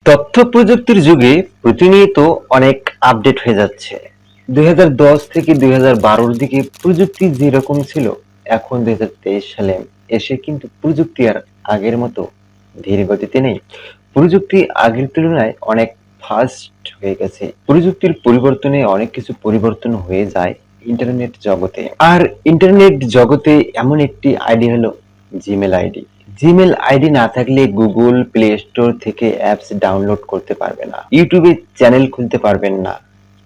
তথ্য প্রযুক্তির যুগে প্রতিনিয়ত অনেক আপডেট হয়ে যাচ্ছে। 2010 থেকে 2012-র দিকে প্রযুক্তি যেরকম ছিল, এখন 2023 সালে এসে কিন্তু প্রযুক্তি আর আগের মতো ধীর গতিতে নেই। প্রযুক্তি আগের তুলনায় অনেক ফাস্ট হয়ে গেছে। প্রযুক্তির পরিবর্তনে অনেক কিছু পরিবর্তন হয়ে যায় ইন্টারনেট জগতে। আর ইন্টারনেট জগতে এমন একটি আইডি হলো জিমেল আইডি। জিমেল আইডি না থাকলে গুগল প্লে স্টোর থেকে অ্যাপস ডাউনলোড করতে পারবে না, ইউটিউবে চ্যানেল খুলতে পারবেন না।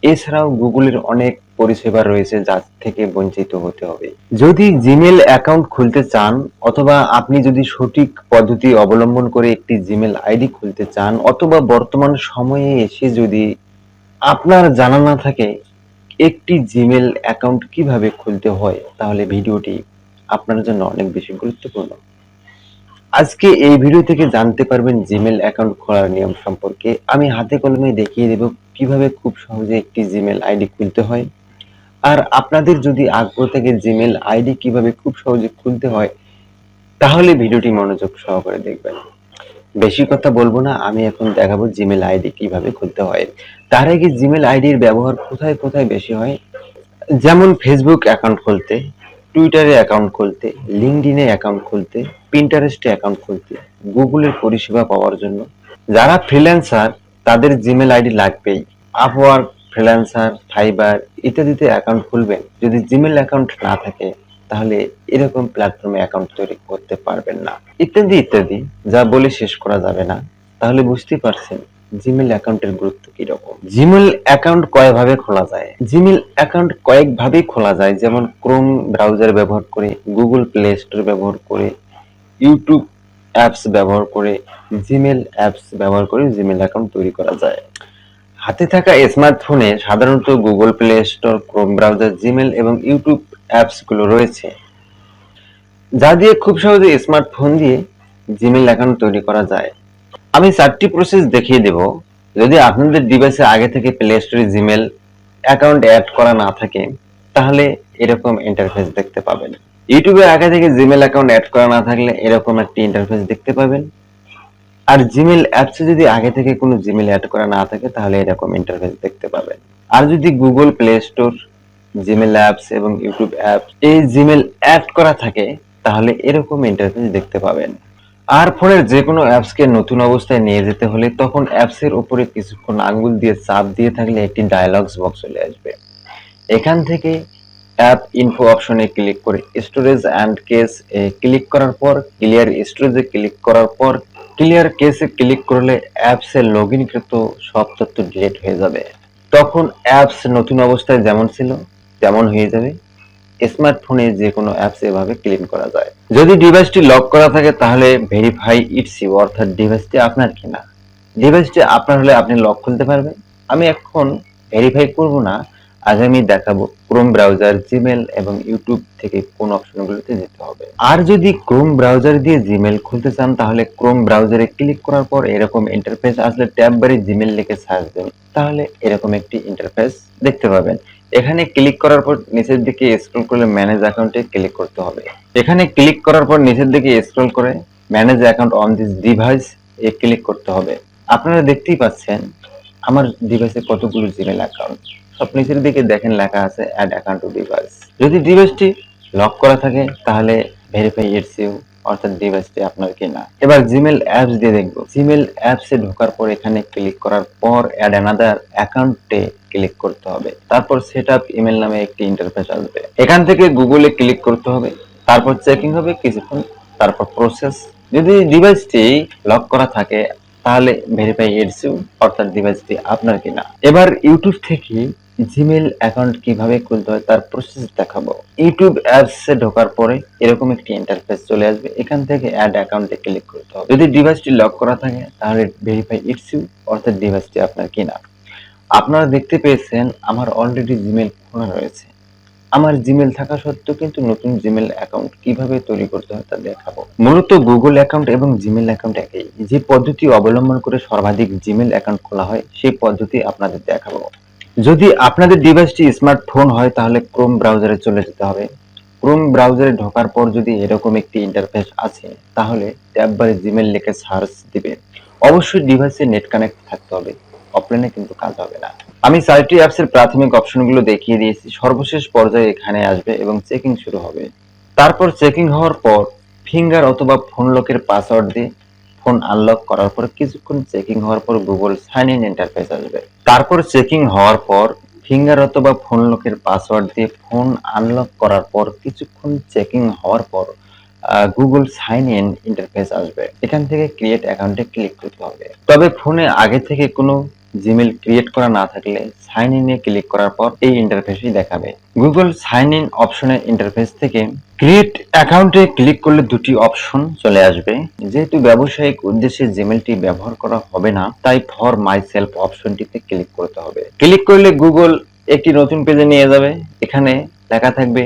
এছাড়াও গুগলের অনেক পরিষেবা রয়েছে যার থেকে বঞ্চিত হতে হবে। যদি জিমেল অ্যাকাউন্ট খুলতে চান, অথবা আপনি যদি সঠিক পদ্ধতি অবলম্বন করে একটি জিমেল আইডি খুলতে চান, অথবা বর্তমান সময়ে এসে যদি আপনার জানা না থাকে একটি জিমেল অ্যাকাউন্ট কিভাবে খুলতে হয়, তাহলে ভিডিওটি আপনার জন্য অনেক বেশি গুরুত্বপূর্ণ। আজকে এই ভিডিও থেকে জানতে পারবেন জিমেল অ্যাকাউন্ট খোলার নিয়ম সম্পর্কে। আমি হাতে কলমে দেখিয়ে দেব কিভাবে খুব সহজে একটি জিমেল আইডি খুলতে হয়। আর আপনাদের যদি আগ্রহ থাকে জিমেল আইডি কিভাবে খুব সহজে খুলতে হয়, তাহলে ভিডিওটি মনোযোগ সহকারে দেখবেন। বেশি কথা বলবো না, আমি এখন দেখাবো জিমেল আইডি কিভাবে খুলতে হয়। তার আগে জিমেল আইডির ব্যবহার কোথায় কোথায় বেশি হয়, যেমন ফেসবুক অ্যাকাউন্ট খুলতে, টুইটারে অ্যাকাউন্ট খুলতে, লিঙ্কডইনে অ্যাকাউন্ট খুলতে, পিন্টারেস্টে অ্যাকাউন্ট খুলতে, গুগলের পরিষেবা পাওয়ার জন্য। যারা ফ্রিল্যান্সার তাদের জিমেল আইডি লাগবেই। আপওয়ার্ক, ফ্রিল্যান্সার, ফাইবার ইত্যাদিতে অ্যাকাউন্ট খুলবেন। যদি জিমেল অ্যাকাউন্ট না থাকে তাহলে এরকম প্ল্যাটফর্মে অ্যাকাউন্ট তৈরি করতে পারবেন না, ইত্যাদি ইত্যাদি, যা বলে শেষ করা যাবে না। তাহলে বুঝতেই পারছেন জিমেল অ্যাকাউন্টের গুরুত্ব কি রকম। জিমেল অ্যাকাউন্ট কয়ভাবে খোলা যায়? জিমেল অ্যাকাউন্ট কয়েকভাবেই খোলা যায়, যেমন ক্রোম ব্রাউজার ব্যবহার করে, গুগল প্লে স্টোর ব্যবহার করে, ইউটিউব অ্যাপস ব্যবহার করে, জিমেল অ্যাপস ব্যবহার করে জিমেল অ্যাকাউন্ট তৈরি করা যায়। হাতে থাকা স্মার্টফোনে সাধারণত Google play store, Chrome browser, Gmail এবং ইউটিউব অ্যাপস গুলো রয়েছে, যা দিয়ে খুব সহজে স্মার্টফোন দিয়ে জিমেল অ্যাকাউন্ট তৈরি করা যায়। আমি 4টি প্রসেস দেখিয়ে দেব। যদি আপনাদের ডিভাইসে আগে থেকে প্লে স্টোরে জিমেল অ্যাকাউন্ট অ্যাড করা না থাকে, তাহলে এরকম ইন্টারফেস দেখতে পাবেন। ইউটিউবে আগে থেকে জিমেল অ্যাকাউন্ট অ্যাড করা না থাকলে এরকম একটি ইন্টারফেস দেখতে পাবেন। আর জিমেল অ্যাপসে যদি আগে থেকে কোনো জিমেল অ্যাড করা না থাকে তাহলে এরকম ইন্টারফেস দেখতে পাবেন। আর যদি Google play store, Gmail apps এবং ইউটিউব অ্যাপস এই জিমেল অ্যাড করা থাকে তাহলে এরকম ইন্টারফেস দেখতে পাবেন। আর ফোনের যে কোনো অ্যাপসকে নতুন অবস্থায় নিয়ে যেতে হলে তখন অ্যাপসের উপরে কিছুক্ষণ আঙ্গুল দিয়ে চাপ দিয়ে থাকলে একটি ডায়ালগস বক্স চলে আসবে। এখান থেকে অ্যাপ ইনফো অপশনে ক্লিক করে storage and case A click করার পর ক্লিয়ার স্টোরেজে ক্লিক করার পর ক্লিয়ার কেসে ক্লিক করলে অ্যাপসে লগইনকৃত সব তথ্য ডিলিট হয়ে যাবে। তখন অ্যাপস নতুন অবস্থায় যেমন ছিল তেমন হয়ে যাবে। স্মার্টফোনে যে কোনো অ্যাপস এভাবে ক্লিন করা যায়। যদি ডিভাইসটি লক করা থাকে তাহলে ভেরিফাই ইটস ইউ, অর্থাৎ ডিভাইসটি আপনার কিনা। ডিভাইসটি আপনার হলে আপনি লক খুলতে পারবেন। আমি এখন ভেরিফাই করব না, আগে আমি দেখাবো ক্রোম ব্রাউজার, জিমেল এবং ইউটিউব থেকে কোন অপশনগুলোতে যেতে হবে। আর যদি ক্রোম ব্রাউজার দিয়ে জিমেল খুলতে চান তাহলে ক্রোম ব্রাউজারে ক্লিক করার পর এরকম ইন্টারফেস আসলে ট্যাব বারে জিমেল লিখে সার্চ দেবেন, তাহলে এরকম একটি ইন্টারফেস দেখতে পাবেন। এখানে ক্লিক করার পর নিচের দিকে স্ক্রল করলে ম্যানেজ অ্যাকাউন্টে ক্লিক করতে হবে। এখানে ক্লিক করার পর নিচের দিকে স্ক্রল করে manage account on this device A click করতে হবে। আপনারা দেখতেই পাচ্ছেন আমার ডিভাইসে কতগুলো জিমেল অ্যাকাউন্ট। সব নিচের দিকে দেখেন লেখা আছে অ্যাড অ্যাকাউন্ট টু ডিভাইস। যদি ডিভাইসটি লক করা থাকে তাহলে ভেরিফাই ইটস ইউ, অর্থাৎ ডিভাইসটি আপনার কিনা। এবার জিমেল অ্যাপস দিয়ে দেখব। জিমেল অ্যাপসে ঢোকার পর এখানে ক্লিক করার পর অ্যাড অ্যানাদার অ্যাকাউন্টে ক্লিক করতে হবে। তারপর সেট আপ ইমেল নামে একটি ইন্টারফেস আসবে। এখান থেকে গুগলে ক্লিক করতে হবে, তারপর চেকিং হবে কিছুক্ষণ, তারপর প্রসেস। যদি ডিভাইসটি লক করা থাকে তাহলে ভেরিফাই ইটস ইউ, অর্থাৎ ডিভাইসটি আপনার কিনা। এবার ইউটিউব থেকে জিমেল অ্যাকাউন্ট কিভাবে খুলতে হয় তার প্রসেস দেখাবো। ইউটিউব অ্যাপসে ঢোকার পরে এরকম একটি ইন্টারফেস চলে আসবে। এখান থেকে অ্যাড অ্যাকাউন্টে ক্লিক করতে হবে। যদি ডিভাইসটি লক করা থাকে তাহলে ভেরিফাই ইটস ইউ, অর্থাৎ ডিভাইসটি আপনার কিনা। আপনারা দেখতে পেয়েছেন আমার অলরেডি জিমেল খোলা রয়েছে। আমার জিমেল থাকা সত্ত্বেও কিন্তু নতুন জিমেল অ্যাকাউন্ট কিভাবে তৈরি করতে হয় তা দেখাবো। মূলত গুগল অ্যাকাউন্ট এবং জিমেল অ্যাকাউন্ট একই। যে পদ্ধতি অবলম্বন করে সর্বাধিক জিমেল অ্যাকাউন্ট খোলা হয় সেই পদ্ধতি আপনাদের দেখাবো। যদি আপনাদের ডিভাইসটি স্মার্টফোন হয় তাহলে ক্রোম ব্রাউজারে চলে যেতে হবে। ক্রোম ব্রাউজারে ঢোকার পর যদি এরকম একটি ইন্টারফেস আছে তাহলে ট্যাব বারে জিমেল লিখে সার্চ দিবে। অবশ্যই ডিভাইসে নেট কানেক্ট থাকতে হবে, অফলাইনে কিন্তু কাজ হবে না। আমি 4টি অ্যাপসের প্রাথমিক অপশনগুলো দেখিয়ে দিয়েছি। সর্বশেষ পর্যায়ে এখানে আসবে এবং চেকিং শুরু হবে। তারপর চেকিং হওয়ার পর ফিঙ্গার অথবা ফোন লকের পাসওয়ার্ড দিয়ে ফোন আনলক করার পর কিছুক্ষণ চেকিং হওয়ার পর গুগল সাইন ইন ইন্টারফেস আসবে। তারপর চেকিং হওয়ার পর ফিঙ্গার অথবা ফোন লকের পাসওয়ার্ড দিয়ে ফোন আনলক করার পর কিছুক্ষণ চেকিং হওয়ার পর গুগল সাইন ইন ইন্টারফেস আসবে। এখান থেকে ক্রিয়েট অ্যাকাউন্টে ক্লিক করতে হবে। তবে ফোনে আগে থেকে কোনো জিমেল ক্রিয়েট করা না থাকলে সাইন ইন এ ক্লিক করার পর এই ইন্টারফেসই দেখাবে। গুগল সাইন ইন অপশনের ইন্টারফেস থেকে ক্রিয়েট অ্যাকাউন্টে ক্লিক করলে দুটি অপশন চলে আসবে। যেহেতু ব্যবসায়িক উদ্দেশ্যে জিমেলটি ব্যবহার করা হবে না, তাই ফর মাই সেলফ অপশনটিতে ক্লিক করতে হবে। ক্লিক করলে গুগল একটি নতুন পেজে নিয়ে যাবে। এখানে লেখা থাকবে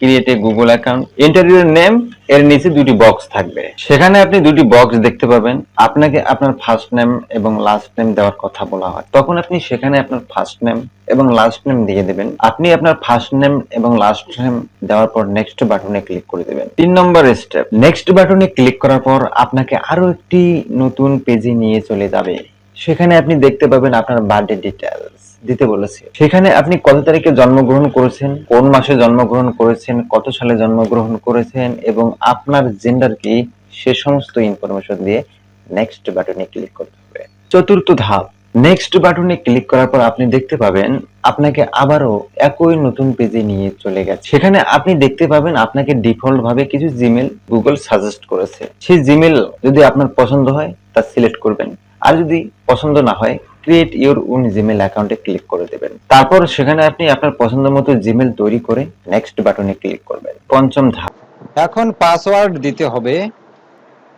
create a Google account, enter your name, এর নিচে দুটি বক্স থাকবে। সেখানে আপনি দুটি বক্স দেখতে পাবেন। আপনাকে আপনার ফার্স্ট নেম এবং লাস্ট নেম দেওয়ার কথা বলা হয়, তখন আপনি সেখানে আপনার ফার্স্ট নেম এবং লাস্ট নেম দিয়ে দেবেন। আপনি আপনার ফার্স্ট নেম এবং লাস্ট নেম দেওয়ার পর নেক্সট বাটনে ক্লিক করে দেবেন। 3 নম্বর স্টেপ, নেক্সট বাটনে ক্লিক করার পর আপনাকে আরো একটি নতুন পেজে নিয়ে চলে যাবে। সেখানে আপনি দেখতে পাবেন আপনার বার্থডে ডিটেইলস দিতে বলেছে। সেখানে আপনি কত তারিখে জন্মগ্রহণ করেছেন, কোন মাসে জন্মগ্রহণ করেছেন, কত সালে জন্মগ্রহণ করেছেন এবং আপনার জেন্ডার কি, সে সমস্ত ইনফরমেশন দিয়ে নেক্সট বাটনে ক্লিক করতে হবে। চতুর্থ ধাপ, নেক্সট বাটনে ক্লিক করার পর আপনি দেখতে পাবেন আপনাকে আবারও একই নতুন পেজে নিয়ে চলে গেছে। সেখানে আপনি দেখতে পাবেন আপনাকে ডিফল্ট ভাবে কিছু জিমেল গুগল সাজেস্ট করেছে। সেই জিমেল যদি আপনার পছন্দ হয় তা সিলেক্ট করবেন, আর যদি পছন্দ না হয় ক্রিয়েট ইউর ওন জিমেল অ্যাকাউন্টে ক্লিক করে দেবেন। তারপর সেখানে আপনি আপনার পছন্দ মতো জিমেল তৈরি করে নেক্সট বাটনে ক্লিক করবেন। পঞ্চম ধাপ, এখন পাসওয়ার্ড দিতে হবে।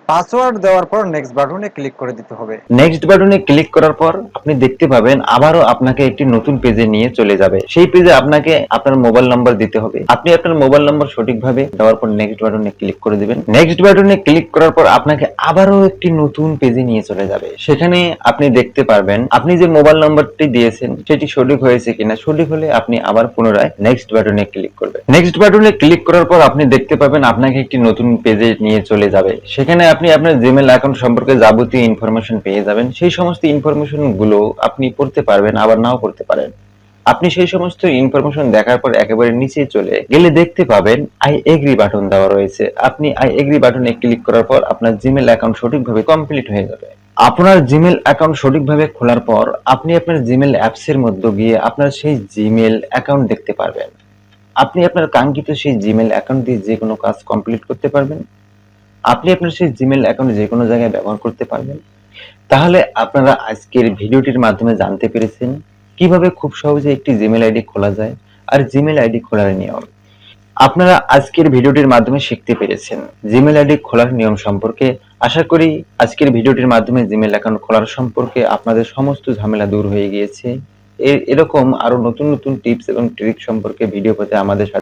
পাসওয়ার্ড দেওয়ার পর নেক্সট বাটনে ক্লিক করে দিতে হবে। নেক্সট বাটনে ক্লিক করার পর আপনি দেখতে পাবেন আবারও আপনাকে একটি নতুন পেজে নিয়ে চলে যাবে। সেই পেজে আপনাকে আপনার মোবাইল নাম্বার দিতে হবে। আপনি আপনার মোবাইল নাম্বার সঠিকভাবে দেওয়ার পর নেক্সট বাটনে ক্লিক করে দিবেন। নেক্সট বাটনে ক্লিক করার পর আপনাকে আবারও একটি নতুন পেজে নিয়ে চলে যাবে। সেখানে আপনি দেখতে পারবেন আপনি যে মোবাইল নাম্বারটি দিয়েছেন সেটি সঠিক হয়েছে কিনা। সঠিক হলে আপনি আবার পুনরায় নেক্সট বাটনে ক্লিক করবেন। নেক্সট বাটনে ক্লিক করার পর আপনি দেখতে পাবেন আপনাকে একটি নতুন পেজে নিয়ে চলে যাবে। সেখানে আপনি আপনার জিমেল অ্যাকাউন্ট সম্পর্কে যাবতীয় ইনফরমেশন পেয়ে যাবেন। সেই সমস্ত ইনফরমেশন গুলো আপনি পড়তে পারবেন, আবার নাও পড়তে পারেন। আপনি সেই সমস্ত ইনফরমেশন দেখার পর একেবারে নিচে চলে গেলে দেখতে পাবেন আই এগ্রি বাটন দেওয়া রয়েছে। আপনি আই এগ্রি বাটনে ক্লিক করার পর আপনার জিমেল অ্যাকাউন্ট সঠিকভাবে কমপ্লিট হয়ে যাবে। আপনার জিমেল অ্যাকাউন্ট সঠিকভাবে খোলার পর আপনি আপনার জিমেল অ্যাপসের মধ্যে গিয়ে আপনার সেই জিমেল অ্যাকাউন্ট দেখতে পারবেন। আপনি আপনার কাঙ্ক্ষিত সেই জিমেল অ্যাকাউন্ট দিয়ে যে কোনো কাজ কমপ্লিট করতে পারবেন। আপনি আপনার সেই জিমেল অ্যাকাউন্ট যে কোনো জায়গায় ব্যবহার করতে পারবেন। তাহলে আপনারা আজকের ভিডিওটির মাধ্যমে জানতে পেরেছেন কিভাবে খুব সহজে একটি জিমেল আইডি খোলা যায় আর জিমেল আইডি খোলার নিয়ম। আপনারা আজকের ভিডিওটির মাধ্যমে শিখতে পেরেছেন জিমেল আইডি খোলার নিয়ম সম্পর্কে। আশা করি আজকের ভিডিওটির মাধ্যমে জিমেল অ্যাকাউন্ট খোলার সম্পর্কে আপনাদের সমস্ত ঝামেলা দূর হয়ে গিয়েছে। এরকম আরো নতুন নতুন টিপস এবং ট্রিক সম্পর্কে ভিডিও পেতে আমাদের সাথে